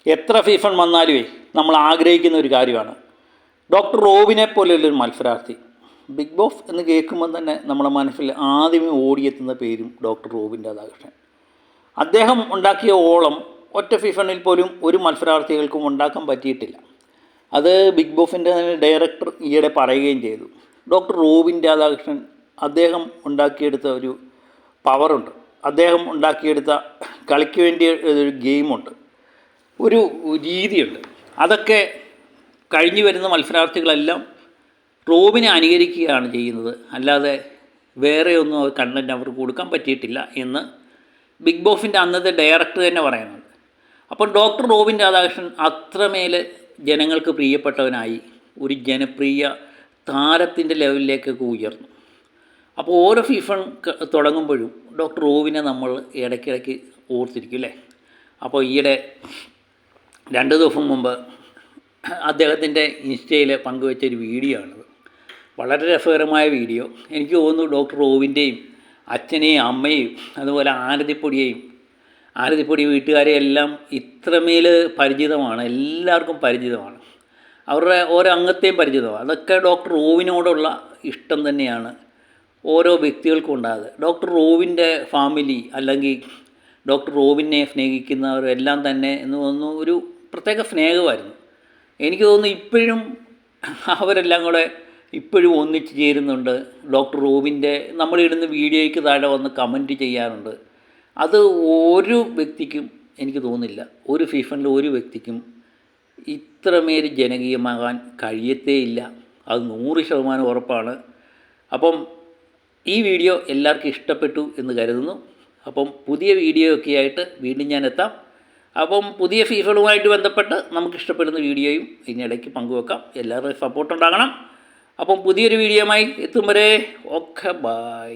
എത്ര ഫീഫൺ വന്നാലുമേ നമ്മൾ ആഗ്രഹിക്കുന്ന ഒരു കാര്യമാണ് ഡോക്ടർ റോബിനെ പോലെയുള്ളൊരു മത്സരാർത്ഥി. ബിഗ് ബോസ് എന്ന് കേൾക്കുമ്പോൾ തന്നെ നമ്മുടെ മനസ്സിൽ ആദ്യമേ ഓടിയെത്തുന്ന പേരും ഡോക്ടർ റോബിൻ രാധാകൃഷ്ണൻ. അദ്ദേഹം ഉണ്ടാക്കിയ ഓളം ഒറ്റ ഫീഫണിൽ പോലും ഒരു മത്സരാർത്ഥികൾക്കും ഉണ്ടാക്കാൻ പറ്റിയിട്ടില്ല. അത് ബിഗ് ബോസിൻ്റെ ഡയറക്ടർ ഈയിടെ പറയുകയും ചെയ്തു. ഡോക്ടർ റോബിൻ രാധാകൃഷ്ണൻ അദ്ദേഹം ഉണ്ടാക്കിയെടുത്ത ഒരു പവറുണ്ട്, അദ്ദേഹം ഉണ്ടാക്കിയെടുത്ത കളിക്ക് വേണ്ടിയ ഒരു ഗെയിമുണ്ട്, ഒരു രീതിയുണ്ട്. അതൊക്കെ കഴിഞ്ഞു വരുന്ന മത്സരാർത്ഥികളെല്ലാം റോബിനെ അനുകരിക്കുകയാണ് ചെയ്യുന്നത്, അല്ലാതെ വേറെ ഒന്നും കണ്ടൻറ്റ് അവർക്ക് കൊടുക്കാൻ പറ്റിയിട്ടില്ല എന്ന് ബിഗ് ബോസിൻ്റെ അന്നത്തെ ഡയറക്ടർ തന്നെ പറയുന്നുണ്ട്. അപ്പോൾ ഡോക്ടർ റോബിൻ രാധാകൃഷ്ണൻ അത്രമേൽ ജനങ്ങൾക്ക് പ്രിയപ്പെട്ടവനായി ഒരു ജനപ്രിയ താരത്തിൻ്റെ ലെവലിലേക്കൊക്കെ ഉയർന്നു. അപ്പോൾ ഓരോ ഫീഫൺ തുടങ്ങുമ്പോഴും ഡോക്ടർ റോബിനെ നമ്മൾ ഇടയ്ക്കിടയ്ക്ക് ഓർത്തിരിക്കും അല്ലേ. അപ്പോൾ ഈയിടെ 2 ദിവസം മുമ്പ് അദ്ദേഹത്തിൻ്റെ ഇൻസ്റ്റയിൽ പങ്കുവെച്ചൊരു വീഡിയോ ആണിത്. വളരെ രസകരമായ വീഡിയോ. എനിക്ക് തോന്നുന്നു ഡോക്ടർ റോബിൻ്റെയും അച്ഛനെയും അമ്മയെയും അതുപോലെ ആരതിപ്പൊടി വീട്ടുകാരെയും എല്ലാം ഇത്രമേൽ പരിചിതമാണ്, എല്ലാവർക്കും പരിചിതമാണ്, അവരുടെ ഓരോ അംഗത്തെയും പരിചിതമാണ്. അതൊക്കെ ഡോക്ടർ റോബിനോടുള്ള ഇഷ്ടം തന്നെയാണ് ഓരോ വ്യക്തികൾക്കും ഉണ്ടാകുന്നത്. ഡോക്ടർ റോബിൻ്റെ ഫാമിലി അല്ലെങ്കിൽ ഡോക്ടർ റോബിനെ സ്നേഹിക്കുന്നവരെല്ലാം തന്നെ എന്ന് തോന്നുന്നു ഒരു പ്രത്യേക സ്നേഹമായിരുന്നു. എനിക്ക് തോന്നുന്നു ഇപ്പോഴും അവരെല്ലാം കൂടെ ഇപ്പോഴും ഒന്നിച്ച് ചേരുന്നുണ്ട്. ഡോക്ടർ റോബിൻ്റെ നമ്മളിടുന്ന വീഡിയോയ്ക്ക് താഴെ വന്ന് കമൻറ്റ് ചെയ്യാറുണ്ട്. അത് ഒരു വ്യക്തിക്കും എനിക്ക് തോന്നുന്നില്ല, ഒരു ഫീഫണിൽ ഒരു വ്യക്തിക്കും ഇത്രമേൽ ജനകീയമാകാൻ കഴിയത്തേയില്ല. അത് 100% ഉറപ്പാണ്. അപ്പം ഈ വീഡിയോ എല്ലാവർക്കും ഇഷ്ടപ്പെട്ടു എന്ന് കരുതുന്നു. അപ്പം പുതിയ വീഡിയോ ഒക്കെ ആയിട്ട് വീണ്ടും ഞാൻ എത്താം. അപ്പം പുതിയ ഫീഫളുമായിട്ട് ബന്ധപ്പെട്ട് നമുക്ക് ഇഷ്ടപ്പെടുന്ന വീഡിയോയും ഇതിനിടയ്ക്ക് പങ്കുവെക്കാം. എല്ലാവരുടെയും സപ്പോർട്ട് ഉണ്ടാകണം. അപ്പം പുതിയൊരു വീഡിയോയുമായി എത്തും വരെ ഓക്കെ, ബൈ.